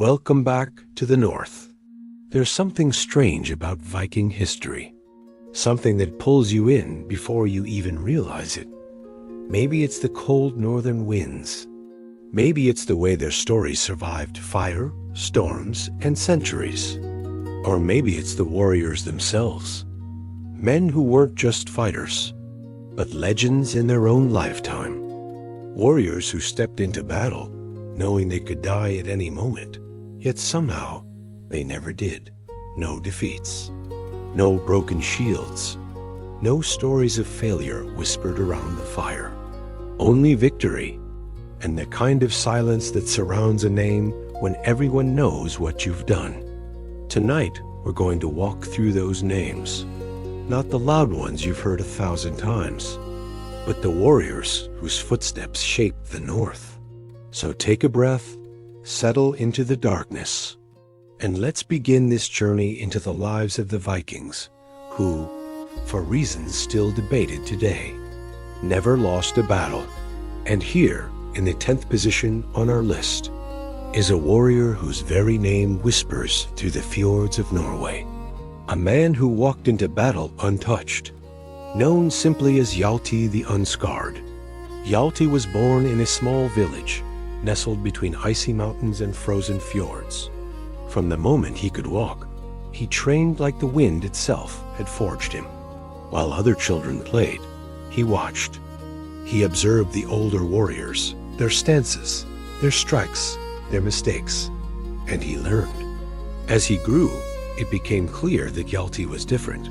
Welcome back to the North. There's something strange about Viking history. Something that pulls you in before you even realize it. Maybe it's the cold northern winds. Maybe it's the way their stories survived fire, storms, and centuries. Or maybe it's the warriors themselves. Men who weren't just fighters, but legends in their own lifetime. Warriors who stepped into battle, knowing they could die at any moment, yet somehow they never did. No defeats, no broken shields, no stories of failure whispered around the fire. Only victory, and the kind of silence that surrounds a name when everyone knows what you've done. Tonight, we're going to walk through those names. Not the loud ones you've heard 1,000 times, but the warriors whose footsteps shaped the North. So take a breath, settle into the darkness, and let's begin this journey into the lives of the Vikings, who, for reasons still debated today, never lost a battle. And here, in the 10th position on our list, is a warrior whose very name whispers through the fjords of Norway. A man who walked into battle untouched, known simply as Hjalti the Unscarred. Hjalti was born in a small village, nestled between icy mountains and frozen fjords. From the moment he could walk, he trained like the wind itself had forged him. While other children played, he watched. He observed the older warriors, their stances, their strikes, their mistakes, and he learned. As he grew, it became clear that Hjalti was different.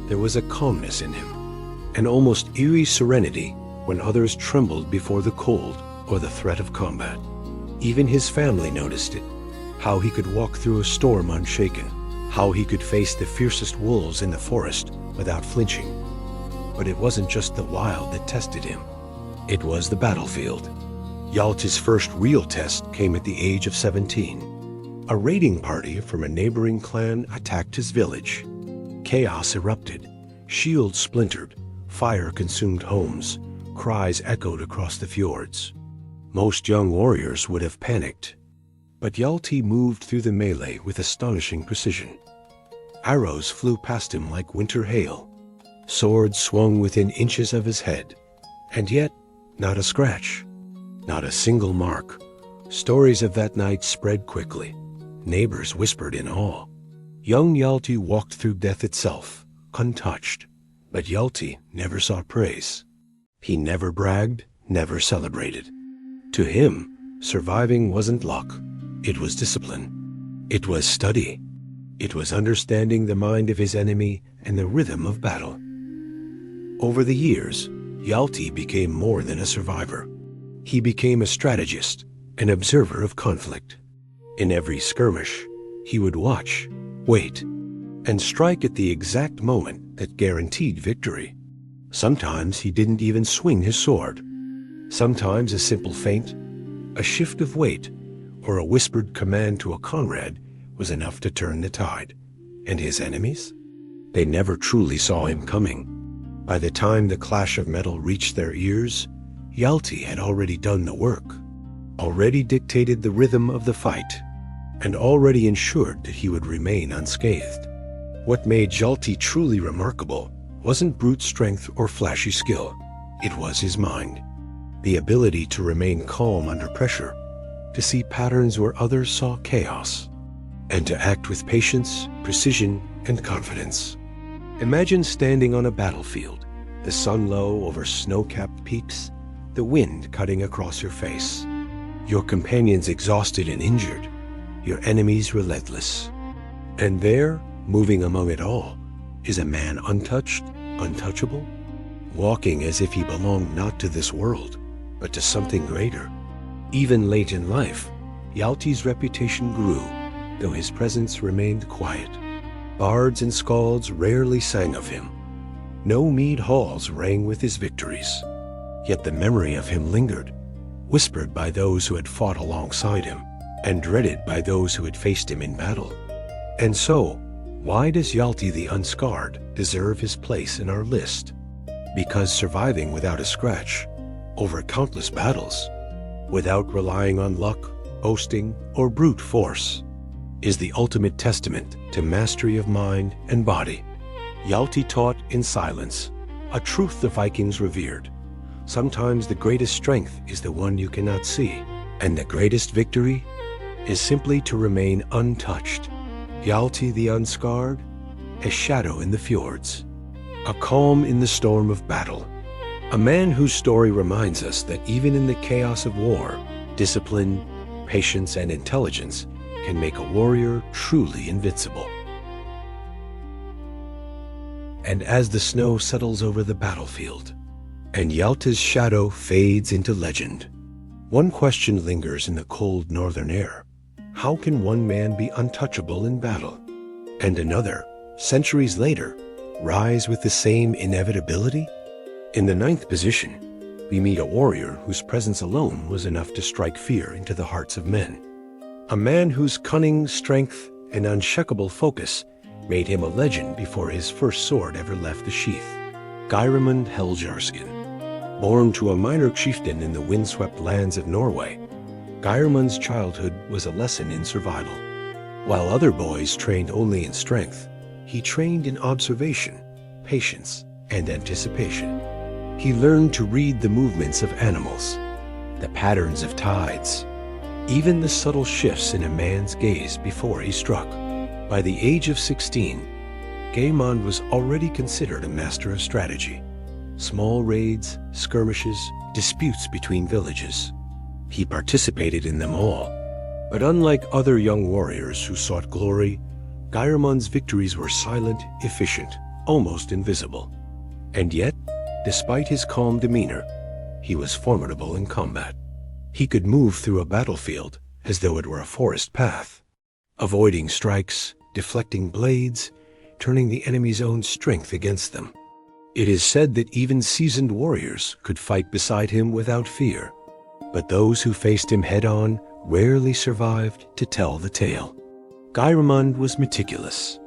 There was a calmness in him, an almost eerie serenity when others trembled before the cold or the threat of combat. Even his family noticed it, how he could walk through a storm unshaken, how he could face the fiercest wolves in the forest without flinching. But it wasn't just the wild that tested him. It was the battlefield. Hjalti's first real test came at the age of 17. A raiding party from a neighboring clan attacked his village. Chaos erupted, shields splintered, fire consumed homes, cries echoed across the fjords. Most young warriors would have panicked, but Hjalti moved through the melee with astonishing precision. Arrows flew past him like winter hail. Swords swung within inches of his head, and yet not a scratch, not a single mark. Stories of that night spread quickly. Neighbors whispered in awe. Young Hjalti walked through death itself, untouched. But Hjalti never sought praise. He never bragged, never celebrated. To him, surviving wasn't luck. It was discipline. It was study. It was understanding the mind of his enemy and the rhythm of battle. Over the years, Hjalti became more than a survivor. He became a strategist, an observer of conflict. In every skirmish, he would watch, wait, and strike at the exact moment that guaranteed victory. Sometimes he didn't even swing his sword. Sometimes a simple feint, a shift of weight, or a whispered command to a comrade was enough to turn the tide. And his enemies? They never truly saw him coming. By the time the clash of metal reached their ears, Hjalti had already done the work, already dictated the rhythm of the fight, and already ensured that he would remain unscathed. What made Hjalti truly remarkable wasn't brute strength or flashy skill. It was his mind, the ability to remain calm under pressure, to see patterns where others saw chaos, and to act with patience, precision, and confidence. Imagine standing on a battlefield, the sun low over snow-capped peaks, the wind cutting across your face. Your companions exhausted and injured, your enemies relentless. And there, moving among it all, is a man untouched, untouchable, walking as if he belonged not to this world, but to something greater. Even late in life, Hjalti's reputation grew, though his presence remained quiet. Bards and skalds rarely sang of him. No mead halls rang with his victories. Yet the memory of him lingered, whispered by those who had fought alongside him, and dreaded by those who had faced him in battle. And so, why does Hjalti the Unscarred deserve his place in our list? Because surviving without a scratch, over countless battles, without relying on luck boasting, or brute force, is the ultimate testament to mastery of mind and body. Hjalti taught in silence, a truth the Vikings revered. Sometimes the greatest strength is the one you cannot see, and the greatest victory is simply to remain untouched. Hjalti the Unscarred, a shadow in the fjords, a calm in the storm of battle. A man whose story reminds us that even in the chaos of war, discipline, patience, and intelligence can make a warrior truly invincible. And as the snow settles over the battlefield, and Hjalti's shadow fades into legend, one question lingers in the cold northern air. How can one man be untouchable in battle, and another, centuries later, rise with the same inevitability? In the 9th position, we meet a warrior whose presence alone was enough to strike fear into the hearts of men. A man whose cunning, strength, and unshakable focus made him a legend before his first sword ever left the sheath. Hjalti. Born to a minor chieftain in the windswept lands of Norway, Geirmund's childhood was a lesson in survival. While other boys trained only in strength, he trained in observation, patience, and anticipation. He learned to read the movements of animals, the patterns of tides, even the subtle shifts in a man's gaze before he struck. By the age of 16, Geirmund was already considered a master of strategy. Small raids, skirmishes, disputes between villages. He participated in them all. But unlike other young warriors who sought glory, Geirmund's victories were silent, efficient, almost invisible. And yet, despite his calm demeanor, he was formidable in combat. He could move through a battlefield as though it were a forest path, avoiding strikes, deflecting blades, turning the enemy's own strength against them. It is said that even seasoned warriors could fight beside him without fear, but those who faced him head-on rarely survived to tell the tale. Geirmund was meticulous.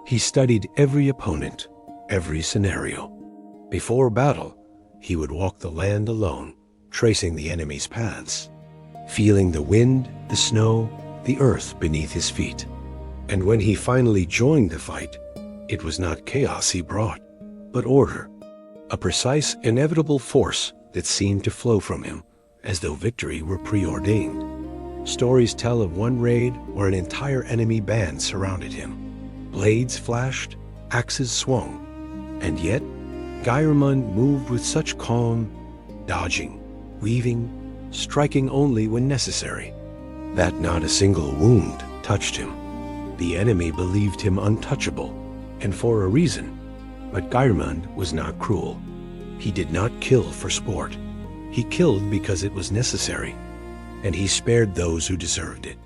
He studied every opponent, every scenario. Before battle, he would walk the land alone, tracing the enemy's paths, feeling the wind, the snow, the earth beneath his feet. And when he finally joined the fight, it was not chaos he brought, but order, a precise, inevitable force that seemed to flow from him, as though victory were preordained. Stories tell of one raid where an entire enemy band surrounded him. Blades flashed, axes swung, and yet Geirmund moved with such calm, dodging, weaving, striking only when necessary, that not a single wound touched him. The enemy believed him untouchable, and for a reason. But Geirmund was not cruel. He did not kill for sport. He killed because it was necessary, and he spared those who deserved it,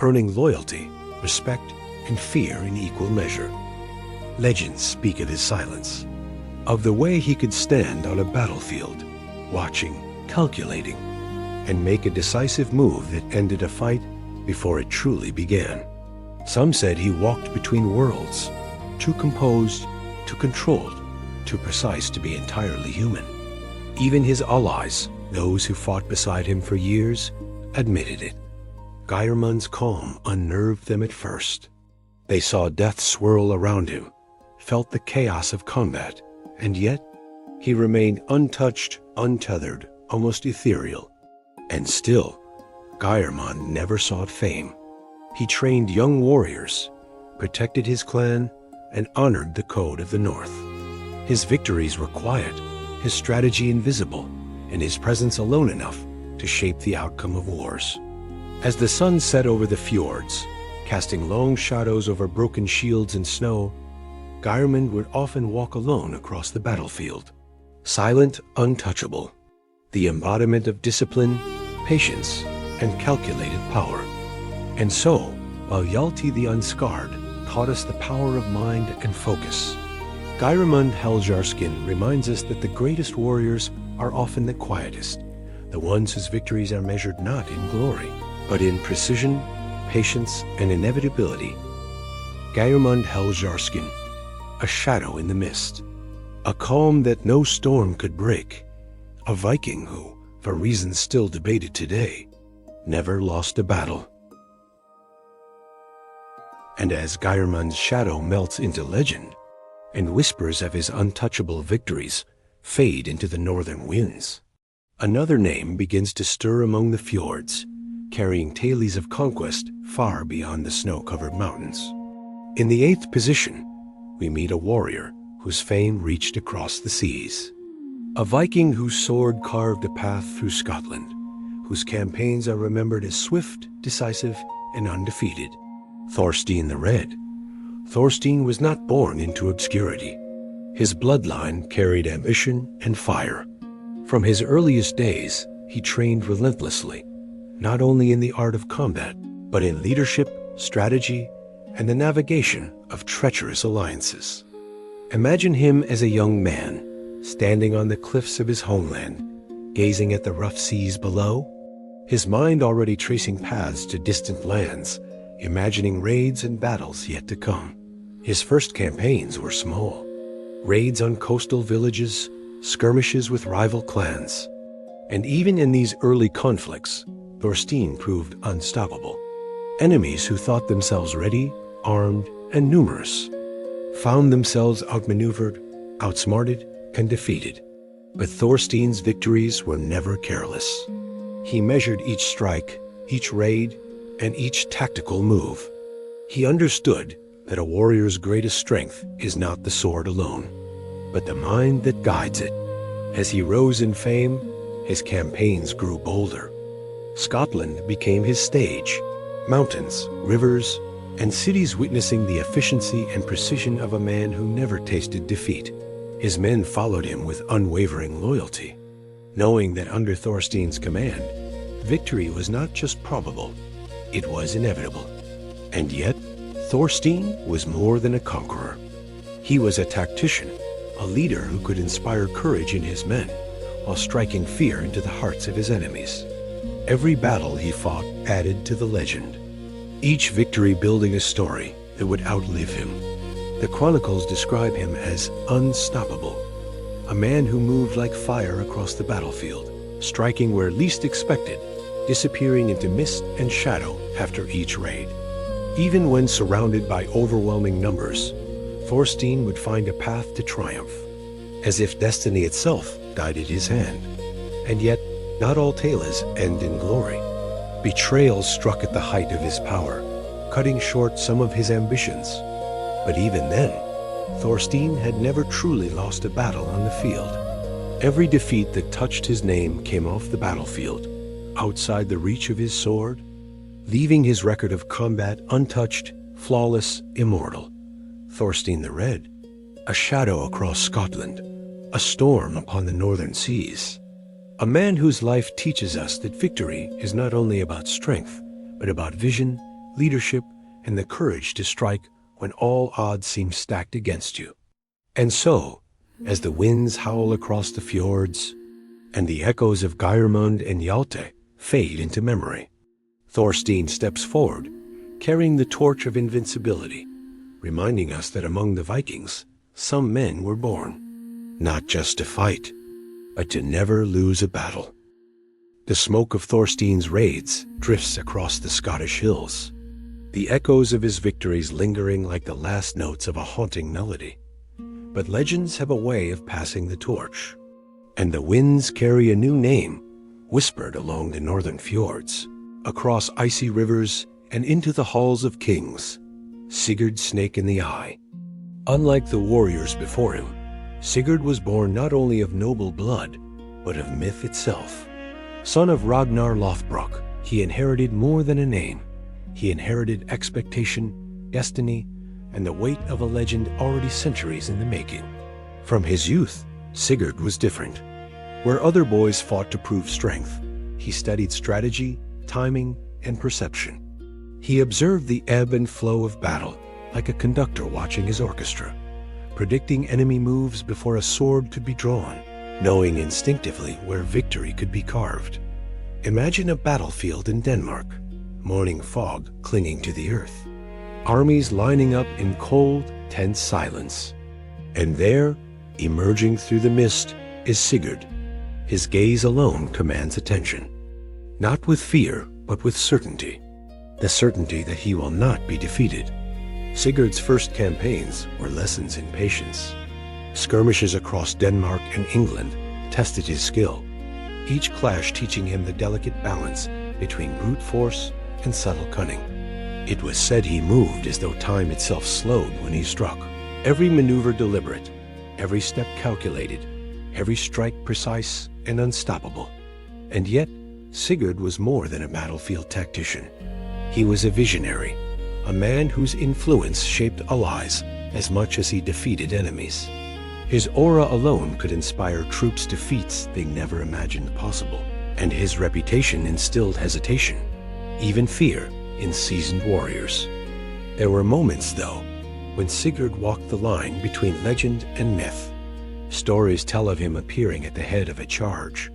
earning loyalty, respect, and fear in equal measure. Legends speak of his silence, of the way he could stand on a battlefield, watching, calculating, and make a decisive move that ended a fight before it truly began. Some said he walked between worlds, too composed, too controlled, too precise to be entirely human. Even his allies, those who fought beside him for years, admitted it. Geirmund's calm unnerved them at first. They saw death swirl around him, felt the chaos of combat, and yet he remained untouched, untethered, almost ethereal. And still, Geirmund never sought fame. He trained young warriors, protected his clan, and honored the code of the North. His victories were quiet, his strategy invisible, and his presence alone enough to shape the outcome of wars. As the sun set over the fjords, casting long shadows over broken shields and snow, Geirmund would often walk alone across the battlefield. Silent, untouchable, the embodiment of discipline, patience, and calculated power. And so, while Hjalti the Unscarred taught us the power of mind and focus, Geirmund Hjalti reminds us that the greatest warriors are often the quietest, the ones whose victories are measured not in glory, but in precision, patience, and inevitability. Geirmund Hjalti, a shadow in the mist, a calm that no storm could break, a Viking who, for reasons still debated today, never lost a battle. And as Geirmund's shadow melts into legend, and whispers of his untouchable victories fade into the northern winds, another name begins to stir among the fjords, carrying tales of conquest far beyond the snow-covered mountains. In the 8th position, we meet a warrior whose fame reached across the seas. A Viking whose sword carved a path through Scotland, whose campaigns are remembered as swift, decisive, and undefeated. Thorstein the Red. Thorstein was not born into obscurity. His bloodline carried ambition and fire. From his earliest days, he trained relentlessly, not only in the art of combat, but in leadership, strategy, and the navigation of treacherous alliances. Imagine him as a young man, standing on the cliffs of his homeland, gazing at the rough seas below, his mind already tracing paths to distant lands, imagining raids and battles yet to come. His first campaigns were small. Raids on coastal villages, skirmishes with rival clans. And even in these early conflicts, Thorstein proved unstoppable. Enemies who thought themselves ready, armed, and numerous found themselves outmaneuvered, outsmarted, and defeated. But Thorstein's victories were never careless. He measured each strike, each raid, and each tactical move. He understood that a warrior's greatest strength is not the sword alone, but the mind that guides it. As he rose in fame, his campaigns grew bolder. Scotland became his stage, mountains, rivers, and cities witnessing the efficiency and precision of a man who never tasted defeat. His men followed him with unwavering loyalty, knowing that under Thorstein's command, victory was not just probable, it was inevitable. And yet, Thorstein was more than a conqueror. He was a tactician, a leader who could inspire courage in his men, while striking fear into the hearts of his enemies. Every battle he fought added to the legend, each victory building a story that would outlive him. The chronicles describe him as unstoppable, a man who moved like fire across the battlefield, striking where least expected, disappearing into mist and shadow after each raid. Even when surrounded by overwhelming numbers, Thorstein would find a path to triumph, as if destiny itself guided his hand. And yet, not all tales end in glory. Betrayal struck at the height of his power, cutting short some of his ambitions. But even then, Thorstein had never truly lost a battle on the field. Every defeat that touched his name came off the battlefield, outside the reach of his sword, leaving his record of combat untouched, flawless, immortal. Thorstein the Red, a shadow across Scotland, a storm upon the northern seas. A man whose life teaches us that victory is not only about strength, but about vision, leadership, and the courage to strike when all odds seem stacked against you. And so, as the winds howl across the fjords, and the echoes of Geirmund and Hjalti fade into memory, Thorstein steps forward, carrying the torch of invincibility, reminding us that among the Vikings, some men were born, not just to fight, but to never lose a battle. The smoke of Thorstein's raids drifts across the Scottish hills, the echoes of his victories lingering like the last notes of a haunting melody. But legends have a way of passing the torch, and the winds carry a new name, whispered along the northern fjords, across icy rivers and into the halls of kings: Sigurd Snake in the Eye. Unlike the warriors before him, Sigurd was born not only of noble blood, but of myth itself. Son of Ragnar Lothbrok, he inherited more than a name. He inherited expectation, destiny, and the weight of a legend already centuries in the making. From his youth, Sigurd was different. Where other boys fought to prove strength, he studied strategy, timing, and perception. He observed the ebb and flow of battle, like a conductor watching his orchestra, predicting enemy moves before a sword could be drawn, knowing instinctively where victory could be carved. Imagine a battlefield in Denmark, morning fog clinging to the earth, armies lining up in cold, tense silence. And there, emerging through the mist, is Sigurd. His gaze alone commands attention. Not with fear, but with certainty. The certainty that he will not be defeated. Sigurd's first campaigns were lessons in patience. Skirmishes across Denmark and England tested his skill, each clash teaching him the delicate balance between brute force and subtle cunning. It was said he moved as though time itself slowed when he struck. Every maneuver deliberate, every step calculated, every strike precise and unstoppable. And yet, Sigurd was more than a battlefield tactician. He was a visionary, a man whose influence shaped allies as much as he defeated enemies. His aura alone could inspire troops to feats they never imagined possible, and his reputation instilled hesitation, even fear, in seasoned warriors. There were moments, though, when Sigurd walked the line between legend and myth. Stories tell of him appearing at the head of a charge,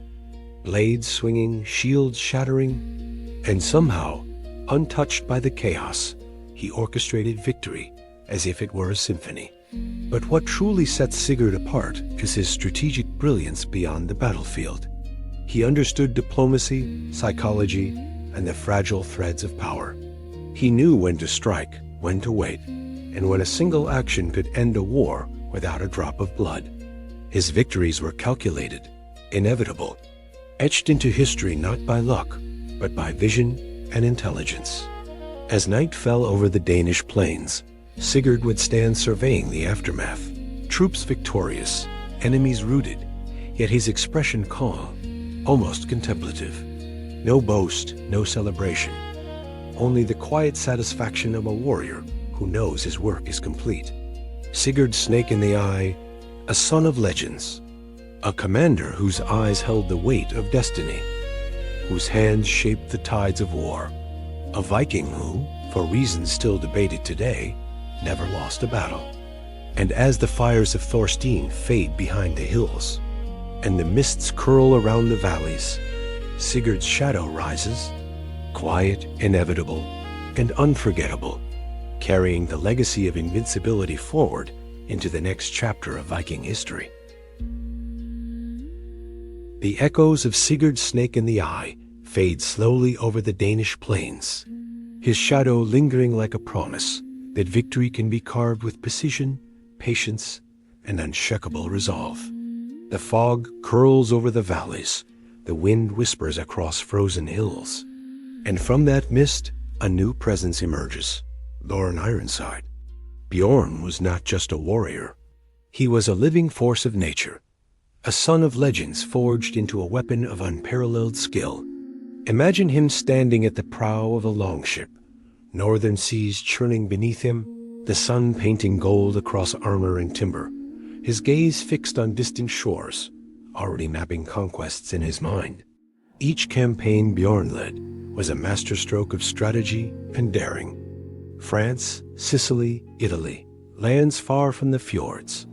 blades swinging, shields shattering, and somehow, untouched by the chaos, he orchestrated victory as if it were a symphony. But what truly sets Sigurd apart is his strategic brilliance beyond the battlefield. He understood diplomacy, psychology, and the fragile threads of power. He knew when to strike, when to wait, and when a single action could end a war without a drop of blood. His victories were calculated, inevitable, etched into history not by luck, but by vision and intelligence. As night fell over the Danish plains, Sigurd would stand surveying the aftermath. Troops victorious, enemies routed, yet his expression calm, almost contemplative. No boast, no celebration. Only the quiet satisfaction of a warrior who knows his work is complete. Sigurd's snake in the eye, a son of legends, a commander whose eyes held the weight of destiny, whose hands shaped the tides of war, a Viking who, for reasons still debated today, never lost a battle. And as the fires of Thorstein fade behind the hills, and the mists curl around the valleys, Sigurd's shadow rises, quiet, inevitable, and unforgettable, carrying the legacy of invincibility forward into the next chapter of Viking history. The echoes of Sigurd's snake in the eye fade slowly over the Danish plains, his shadow lingering like a promise that victory can be carved with precision, patience, and unshakable resolve. The fog curls over the valleys, the wind whispers across frozen hills, and from that mist a new presence emerges, Lorn Ironside. Bjorn was not just a warrior. He was a living force of nature, a son of legends forged into a weapon of unparalleled skill. Imagine him standing at the prow of a longship, northern seas churning beneath him, the sun painting gold across armor and timber, his gaze fixed on distant shores, already mapping conquests in his mind. Each campaign Bjorn led was a masterstroke of strategy and daring. France, Sicily, Italy, lands far from the fjords.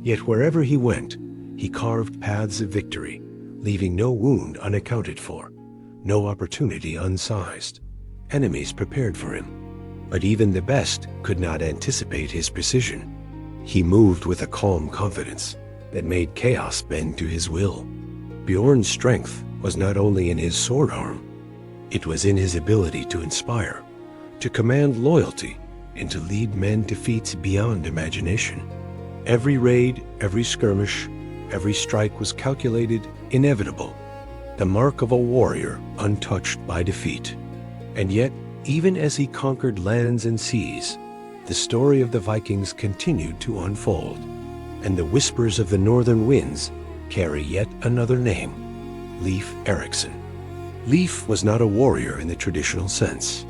Yet wherever he went, he carved paths of victory, leaving no wound unaccounted for, no opportunity unsized. Enemies prepared for him, but even the best could not anticipate his precision. He moved with a calm confidence that made chaos bend to his will. Bjorn's strength was not only in his sword arm, it was in his ability to inspire, to command loyalty, and to lead men to feats beyond imagination. Every raid, every skirmish, every strike was calculated, inevitable, the mark of a warrior untouched by defeat. And yet, even as he conquered lands and seas, the story of the Vikings continued to unfold, and the whispers of the northern winds carry yet another name, Leif Erikson. Leif was not a warrior in the traditional sense.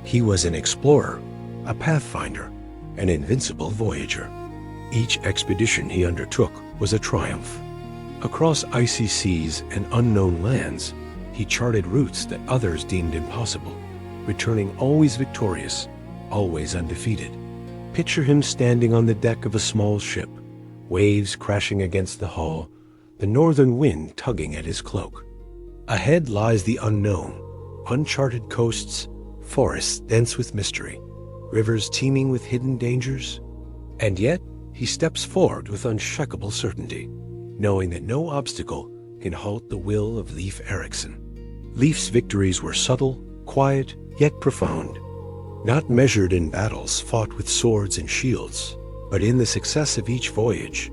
He was an explorer, a pathfinder, an invincible voyager. Each expedition he undertook was a triumph. Across icy seas and unknown lands, he charted routes that others deemed impossible, returning always victorious, always undefeated. Picture him standing on the deck of a small ship, waves crashing against the hull, the northern wind tugging at his cloak. Ahead lies the unknown, uncharted coasts, forests dense with mystery, rivers teeming with hidden dangers. And yet, he steps forward with unshakable certainty, knowing that no obstacle can halt the will of Leif Erikson. Leif's victories were subtle, quiet yet profound, not measured in battles fought with swords and shields, but in the success of each voyage,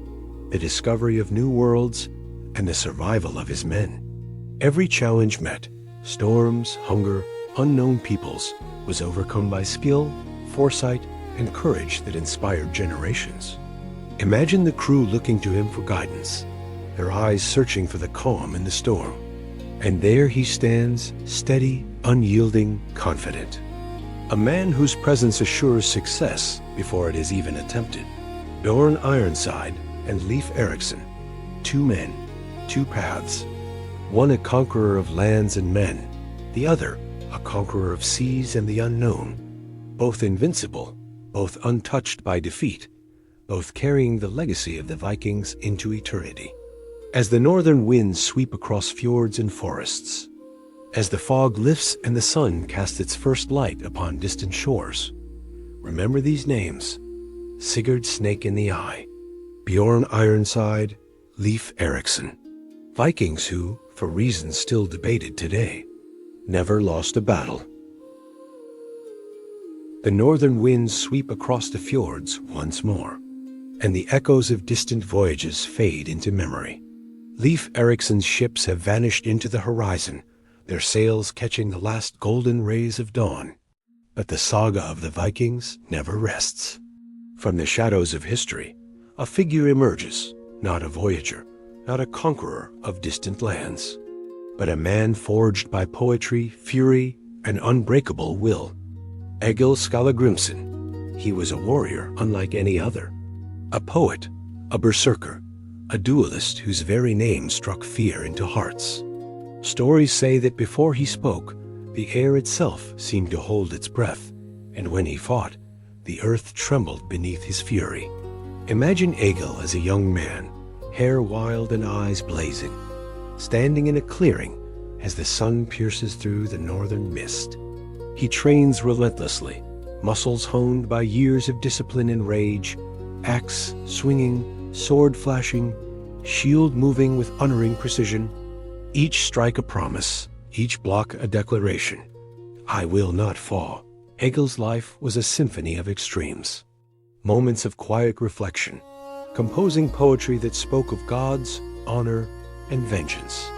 the discovery of new worlds, and the survival of his men. Every challenge met, storms, hunger, unknown peoples, was overcome by skill, foresight, and courage that inspired generations. Imagine the crew looking to him for guidance, their eyes searching for the calm in the storm. And there he stands, steady, unyielding, confident. A man whose presence assures success before it is even attempted. Bjorn Ironside and Leif Erikson, two men, two paths. One a conqueror of lands and men, the other a conqueror of seas and the unknown. Both invincible, both untouched by defeat, both carrying the legacy of the Vikings into eternity. As the northern winds sweep across fjords and forests, as the fog lifts and the sun casts its first light upon distant shores, remember these names: Sigurd Snake in the Eye, Bjorn Ironside, Leif Erikson. Vikings who, for reasons still debated today, never lost a battle. The northern winds sweep across the fjords once more, and the echoes of distant voyages fade into memory. Leif Erikson's ships have vanished into the horizon, their sails catching the last golden rays of dawn. But the saga of the Vikings never rests. From the shadows of history, a figure emerges, not a voyager, not a conqueror of distant lands, but a man forged by poetry, fury, and unbreakable will. Egil Skallagrimsson. He was a warrior unlike any other, a poet, a berserker, a duelist whose very name struck fear into hearts. Stories say that before he spoke, the air itself seemed to hold its breath, and when he fought, the earth trembled beneath his fury. Imagine Egil as a young man, hair wild and eyes blazing, standing in a clearing as the sun pierces through the northern mist. He trains relentlessly, muscles honed by years of discipline and rage, axe swinging, sword flashing, shield moving with unerring precision. Each strike a promise, each block a declaration. I will not fall. Egil's life was a symphony of extremes. Moments of quiet reflection, composing poetry that spoke of gods, honor, and vengeance,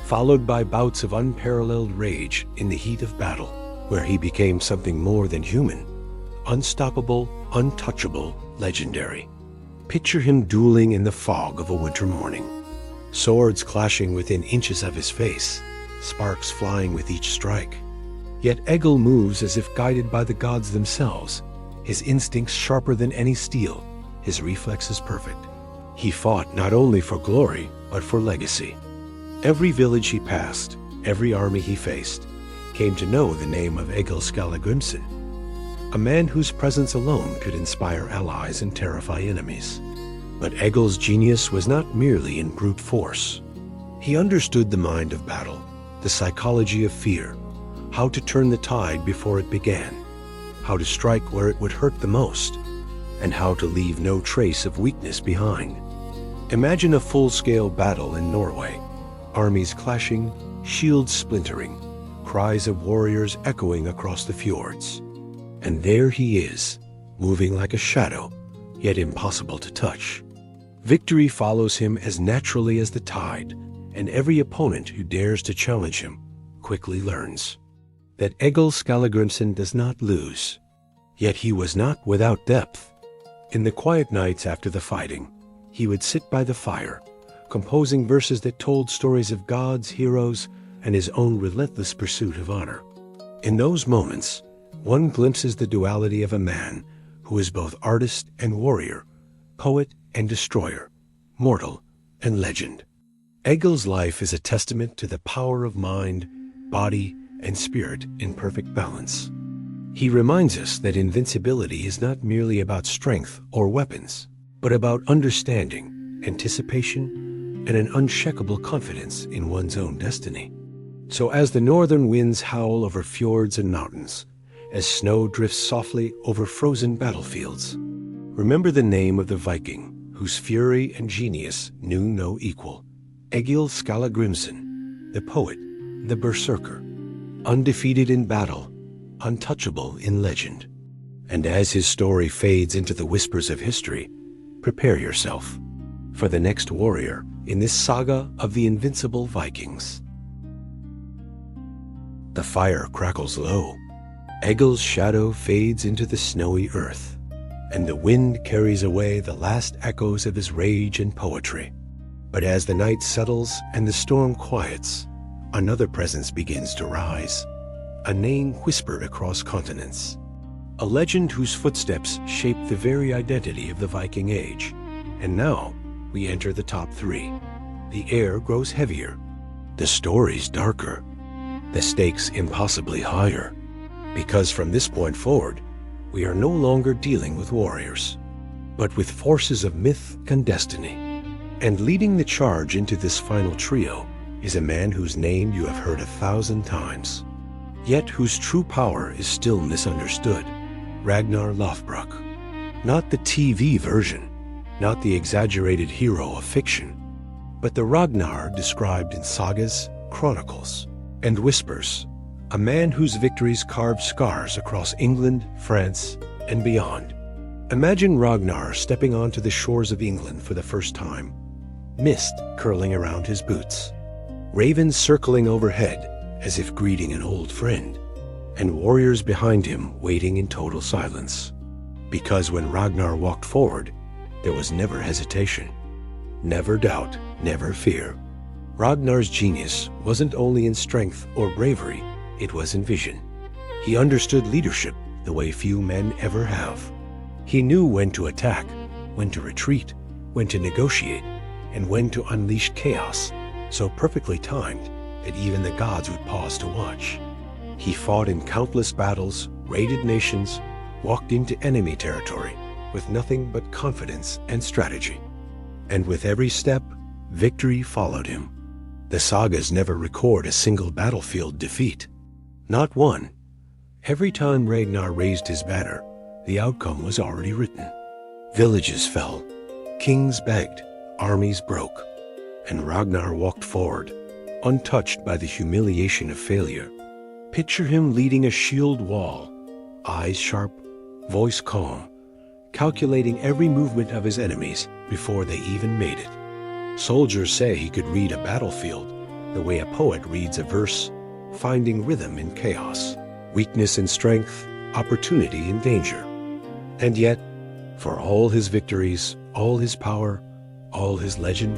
followed by bouts of unparalleled rage in the heat of battle, where he became something more than human, unstoppable, untouchable, legendary. Picture him dueling in the fog of a winter morning, swords clashing within inches of his face, sparks flying with each strike. Yet Egil moves as if guided by the gods themselves, his instincts sharper than any steel, his reflexes perfect. He fought not only for glory, but for legacy. Every village he passed, every army he faced, came to know the name of Egil Skallagrimsson, a man whose presence alone could inspire allies and terrify enemies. But Egil's genius was not merely in brute force. He understood the mind of battle, the psychology of fear, how to turn the tide before it began, how to strike where it would hurt the most, and how to leave no trace of weakness behind. Imagine a full-scale battle in Norway, armies clashing, shields splintering, cries of warriors echoing across the fjords. And there he is, moving like a shadow, yet impossible to touch. Victory follows him as naturally as the tide, and every opponent who dares to challenge him quickly learns that Egil Skallagrimsson does not lose. Yet he was not without depth. In the quiet nights after the fighting, he would sit by the fire, composing verses that told stories of gods, heroes, and his own relentless pursuit of honor. In those moments, one glimpses the duality of a man who is both artist and warrior, poet and destroyer, mortal and legend. Egil's life is a testament to the power of mind, body, and spirit in perfect balance. He reminds us that invincibility is not merely about strength or weapons, but about understanding, anticipation, and an unshakable confidence in one's own destiny. So as the northern winds howl over fjords and mountains, as snow drifts softly over frozen battlefields, remember the name of the Viking whose fury and genius knew no equal: Egil Skallagrimsson, the poet, the berserker, undefeated in battle, untouchable in legend. And as his story fades into the whispers of history, prepare yourself for the next warrior in this saga of the invincible Vikings. The fire crackles low, Egil's shadow fades into the snowy earth, and the wind carries away the last echoes of his rage and poetry. But as the night settles and the storm quiets, another presence begins to rise, a name whispered across continents, a legend whose footsteps shaped the very identity of the Viking Age. And now we enter the top three. The air grows heavier, the stories darker, the stakes impossibly higher, because from this point forward, we are no longer dealing with warriors, but with forces of myth and destiny. And leading the charge into this final trio is a man whose name you have heard 1,000 times, yet whose true power is still misunderstood. Ragnar Lothbrok. Not the TV version, not the exaggerated hero of fiction, but the Ragnar described in sagas, chronicles, and whispers. A man whose victories carved scars across England, France, and beyond. Imagine Ragnar stepping onto the shores of England for the first time, mist curling around his boots, ravens circling overhead as if greeting an old friend, and warriors behind him waiting in total silence. Because when Ragnar walked forward, there was never hesitation, never doubt, never fear. Ragnar's genius wasn't only in strength or bravery, it was in vision. He understood leadership the way few men ever have. He knew when to attack, when to retreat, when to negotiate, and when to unleash chaos, so perfectly timed that even the gods would pause to watch. He fought in countless battles, raided nations, walked into enemy territory with nothing but confidence and strategy. And with every step, victory followed him. The sagas never record a single battlefield defeat. Not one. Every time Ragnar raised his banner, the outcome was already written. Villages fell, kings begged, armies broke, and Ragnar walked forward, untouched by the humiliation of failure. Picture him leading a shield wall, eyes sharp, voice calm, calculating every movement of his enemies before they even made it. Soldiers say he could read a battlefield the way a poet reads a verse, finding rhythm in chaos, weakness in strength, opportunity in danger. And yet, for all his victories, all his power, all his legend,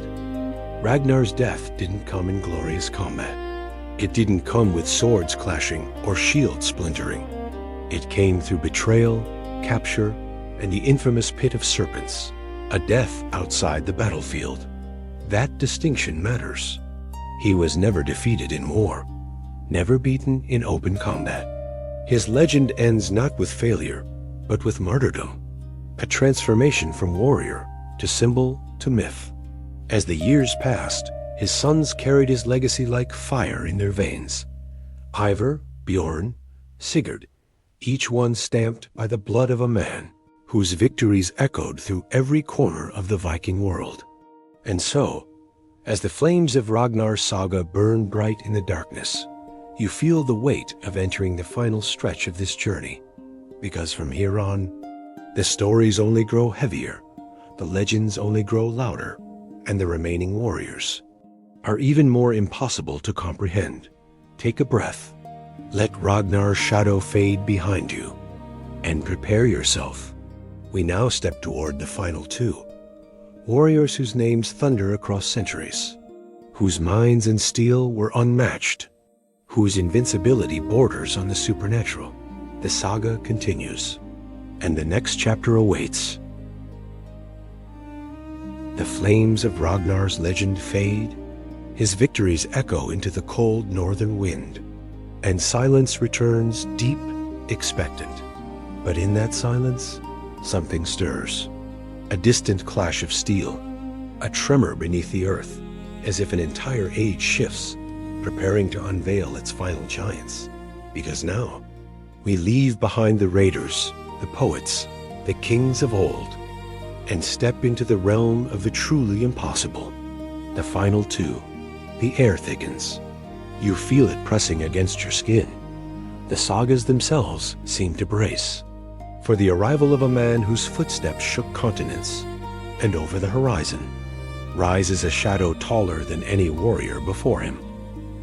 Ragnar's death didn't come in glorious combat. It didn't come with swords clashing or shields splintering. It came through betrayal, capture, and the infamous pit of serpents, a death outside the battlefield. That distinction matters. He was never defeated in war, never beaten in open combat. His legend ends not with failure, but with martyrdom, a transformation from warrior to symbol to myth. As the years passed, his sons carried his legacy like fire in their veins. Ivar, Bjorn, Sigurd, each one stamped by the blood of a man whose victories echoed through every corner of the Viking world. And so, as the flames of Ragnar's saga burn bright in the darkness, you feel the weight of entering the final stretch of this journey, because from here on, the stories only grow heavier, the legends only grow louder, and the remaining warriors are even more impossible to comprehend. Take a breath, let Ragnar's shadow fade behind you, and prepare yourself. We now step toward the final two, warriors whose names thunder across centuries, whose minds and steel were unmatched, whose invincibility borders on the supernatural. The saga continues, and the next chapter awaits. The flames of Ragnar's legend fade, his victories echo into the cold northern wind, and silence returns deep, expectant. But in that silence, something stirs. A distant clash of steel, a tremor beneath the earth, as if an entire age shifts, preparing to unveil its final giants. Because now, we leave behind the raiders, the poets, the kings of old, and step into the realm of the truly impossible. The final two. The air thickens. You feel it pressing against your skin. The sagas themselves seem to brace for the arrival of a man whose footsteps shook continents, and over the horizon rises a shadow taller than any warrior before him,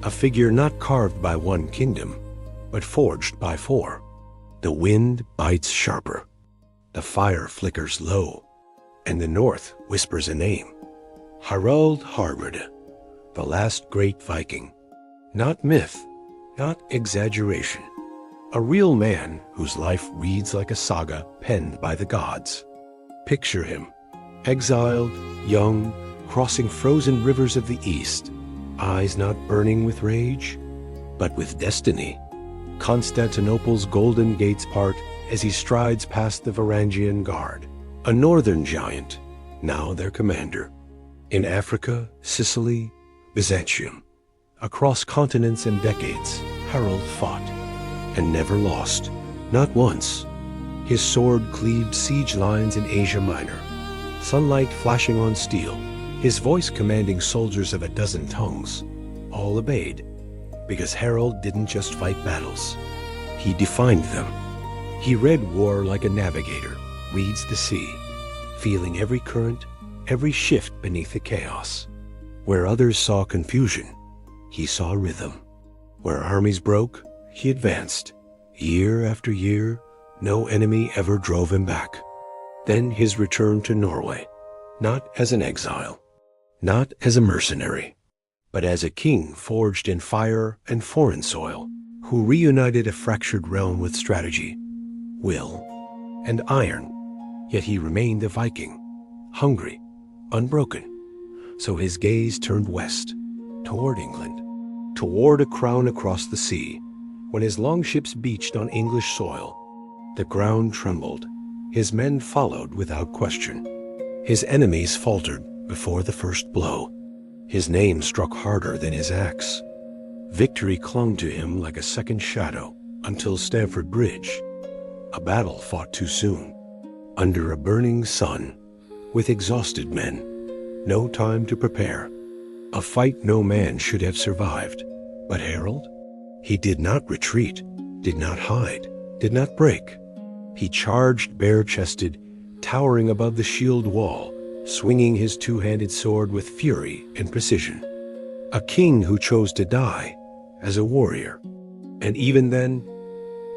a figure not carved by one kingdom, but forged by four. The wind bites sharper, the fire flickers low, and the north whispers a name: Harald Hardrada, the last great Viking. Not myth, not exaggeration. A real man whose life reads like a saga penned by the gods. Picture him, exiled, young, crossing frozen rivers of the east, eyes not burning with rage, but with destiny. Constantinople's golden gates part as he strides past the Varangian guard, a northern giant, now their commander. In Africa, Sicily, Byzantium, across continents and decades, Harald fought, and never lost, not once. His sword cleaved siege lines in Asia Minor, sunlight flashing on steel, his voice commanding soldiers of a dozen tongues. All obeyed, because Harald didn't just fight battles. He defined them. He read war like a navigator reads the sea, feeling every current, every shift beneath the chaos. Where others saw confusion, he saw rhythm. Where armies broke, he advanced. Year after year, no enemy ever drove him back. Then his return to Norway, not as an exile, not as a mercenary, but as a king forged in fire and foreign soil, who reunited a fractured realm with strategy, will, and iron. Yet he remained a Viking, hungry, unbroken. So his gaze turned west, toward England, toward a crown across the sea. When his longships beached on English soil, the ground trembled. His men followed without question. His enemies faltered before the first blow. His name struck harder than his axe. Victory clung to him like a second shadow until Stamford Bridge, a battle fought too soon, under a burning sun, with exhausted men, no time to prepare. A fight no man should have survived. But Harald? He did not retreat, did not hide, did not break. He charged bare-chested, towering above the shield wall, swinging his two-handed sword with fury and precision. A king who chose to die as a warrior. And even then,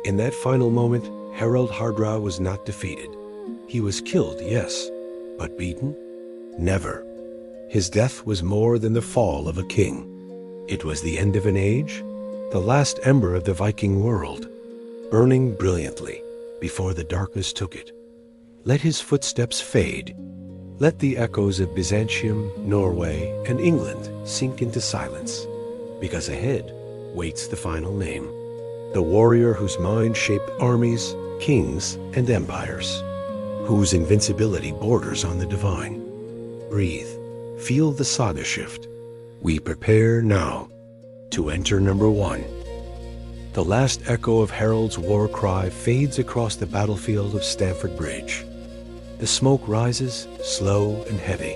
in that final moment, Harald Hardrada was not defeated. He was killed, yes, but beaten? Never. His death was more than the fall of a king. It was the end of an age, the last ember of the Viking world, burning brilliantly before the darkness took it. Let his footsteps fade. Let the echoes of Byzantium, Norway, and England sink into silence, because ahead waits the final name, the warrior whose mind shaped armies, kings, and empires, whose invincibility borders on the divine. Breathe, feel the saga shift. We prepare now to enter number 1. The last echo of Harald's war cry fades across the battlefield of Stamford Bridge. The smoke rises, slow and heavy,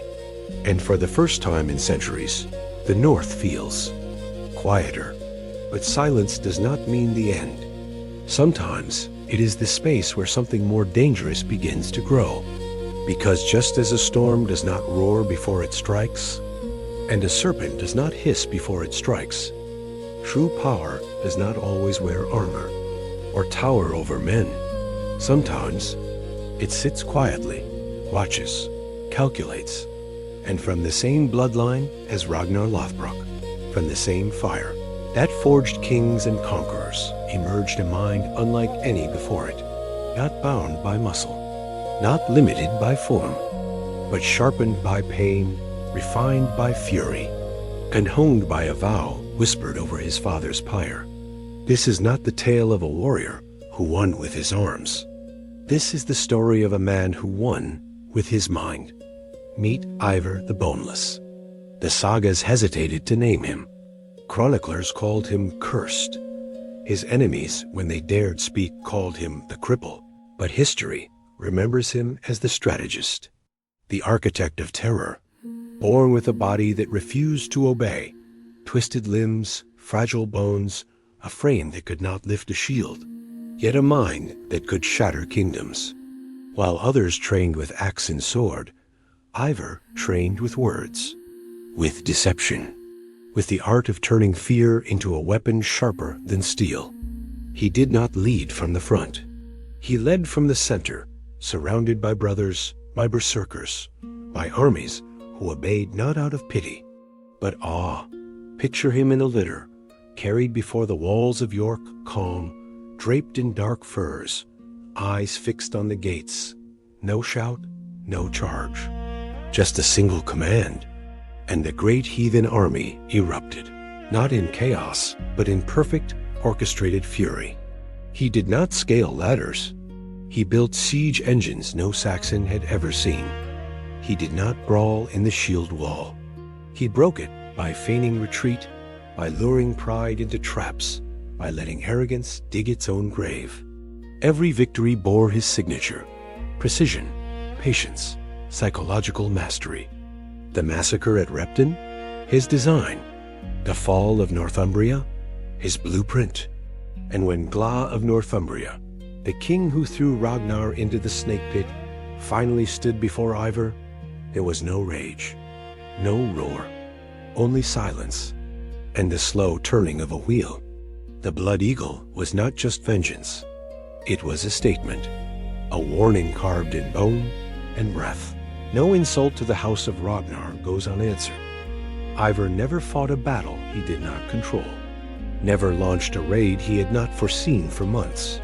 and for the first time in centuries, the north feels quieter. But silence does not mean the end. Sometimes it is the space where something more dangerous begins to grow. Because just as a storm does not roar before it strikes, and a serpent does not hiss before it strikes, true power does not always wear armor or tower over men. Sometimes it sits quietly, watches, calculates, and from the same bloodline as Ragnar Lothbrok, from the same fire, that forged kings and conquerors emerged a mind unlike any before it, not bound by muscle, not limited by form, but sharpened by pain, refined by fury, and honed by a vow whispered over his father's pyre. This is not the tale of a warrior who won with his arms. This is the story of a man who won with his mind. Meet Ivar the Boneless. The sagas hesitated to name him. Chroniclers called him cursed. His enemies, when they dared speak, called him the cripple. But history remembers him as the strategist, the architect of terror, born with a body that refused to obey, twisted limbs, fragile bones, a frame that could not lift a shield, yet a mind that could shatter kingdoms. While others trained with axe and sword, Ivar trained with words, with deception, with the art of turning fear into a weapon sharper than steel. He did not lead from the front. He led from the center, surrounded by brothers, by berserkers, by armies who obeyed not out of pity, but awe. Picture him in a litter, carried before the walls of York, calm, draped in dark furs, eyes fixed on the gates. No shout, no charge, just a single command, and the great heathen army erupted, not in chaos, but in perfect, orchestrated fury. He did not scale ladders. He built siege engines no Saxon had ever seen. He did not brawl in the shield wall. He broke it by feigning retreat, by luring pride into traps, by letting arrogance dig its own grave. Every victory bore his signature: precision, patience, psychological mastery. The massacre at Repton, his design. The fall of Northumbria, his blueprint. And when Gla of Northumbria, the king who threw Ragnar into the snake pit, finally stood before Ivar, there was no rage, no roar, only silence, and the slow turning of a wheel. The Blood Eagle was not just vengeance. It was a statement, a warning carved in bone and breath. No insult to the house of Ragnar goes unanswered. Ivar never fought a battle he did not control, never launched a raid he had not foreseen for months.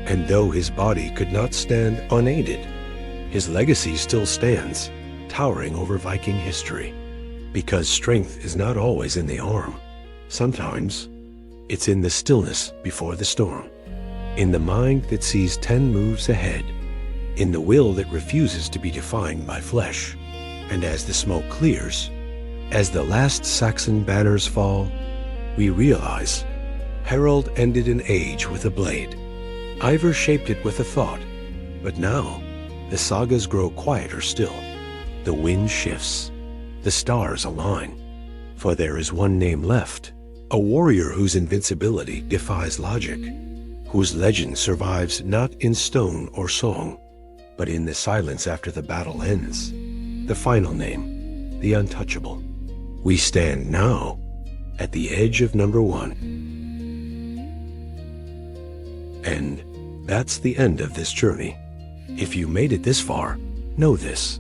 And though his body could not stand unaided, his legacy still stands, towering over Viking history. Because strength is not always in the arm. Sometimes it's in the stillness before the storm, in the mind that sees 10 moves ahead, in the will that refuses to be defined by flesh. And as the smoke clears, as the last Saxon banners fall, we realize Harald ended an age with a blade. Ivar shaped it with a thought, but now the sagas grow quieter still. The wind shifts, the stars align, for there is one name left, a warrior whose invincibility defies logic, whose legend survives not in stone or song, but in the silence after the battle ends. The final name, the untouchable. We stand now at the edge of number 1. And that's the end of this journey. If you made it this far, know this.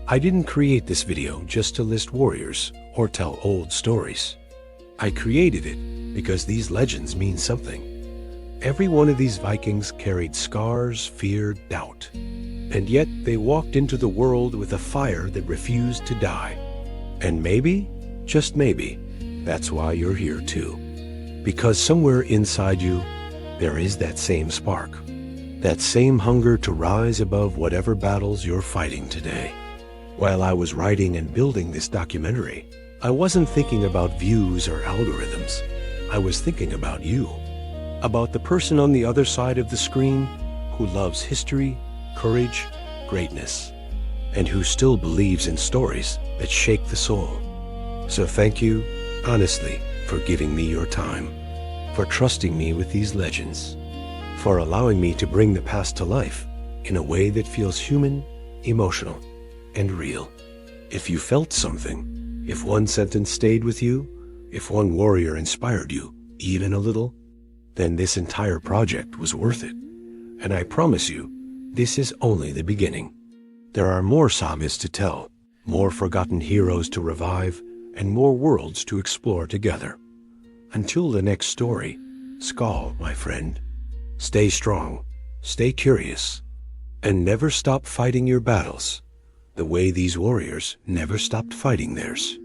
I didn't create this video just to list warriors or tell old stories. I created it because these legends mean something. Every one of these Vikings carried scars, fear, doubt. And yet they walked into the world with a fire that refused to die. And maybe, just maybe, that's why you're here too. Because somewhere inside you, there is that same spark. That same hunger to rise above whatever battles you're fighting today. While I was writing and building this documentary, I wasn't thinking about views or algorithms. I was thinking about you. About the person on the other side of the screen who loves history, courage, greatness, and who still believes in stories that shake the soul. So thank you, honestly, for giving me your time, for trusting me with these legends, for allowing me to bring the past to life in a way that feels human, emotional, and real. If you felt something, if one sentence stayed with you, if one warrior inspired you, even a little, then this entire project was worth it. And I promise you, this is only the beginning. There are more sagas to tell, more forgotten heroes to revive, and more worlds to explore together. Until the next story, Skál, my friend. Stay strong, stay curious, and never stop fighting your battles, the way these warriors never stopped fighting theirs.